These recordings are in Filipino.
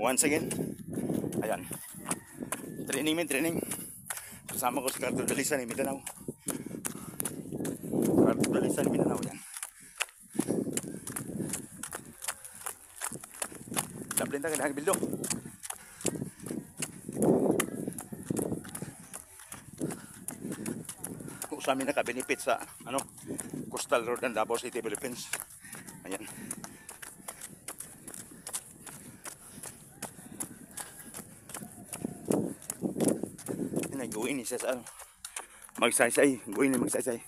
Once again, ayan, training. Kasama ko si Cardo Dalisan ni Mindanao. Cardo Dalisan ni Mindanao, yan. Daplin tayo na bildo. Kung sa amin naka-benefit sa Coastal Road ng Davao City, Philippines. Ayan. Guin siya sa magsaysay. Guin ni magsaysay.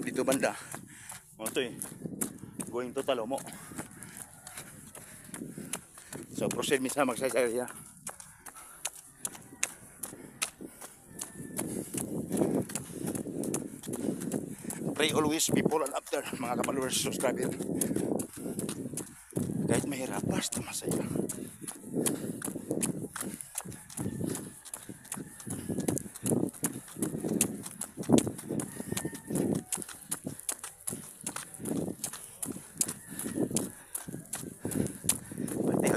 Dito banda. Ito going to Talomo. So proceed mi sa magsaysay siya. Pray always before and after, mga ka-followers, subscriber. Kahit mahirap, basta masaya.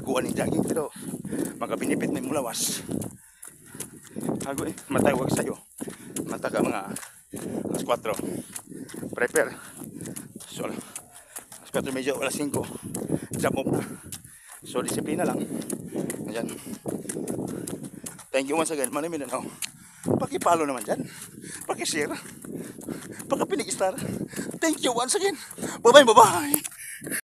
Kuha ni jogging pero magabinipit may mulawas. Hago matawag sa'yo. Mata ka mga alas 4. Prepare. So alas 4 medyo alas 5. Jump up na. So disiplina lang. Ayan. Thank you once again. Maraming na. Pakipalo naman dyan. Pakishare. Pagkapinig-star. Thank you once again. Bye-bye.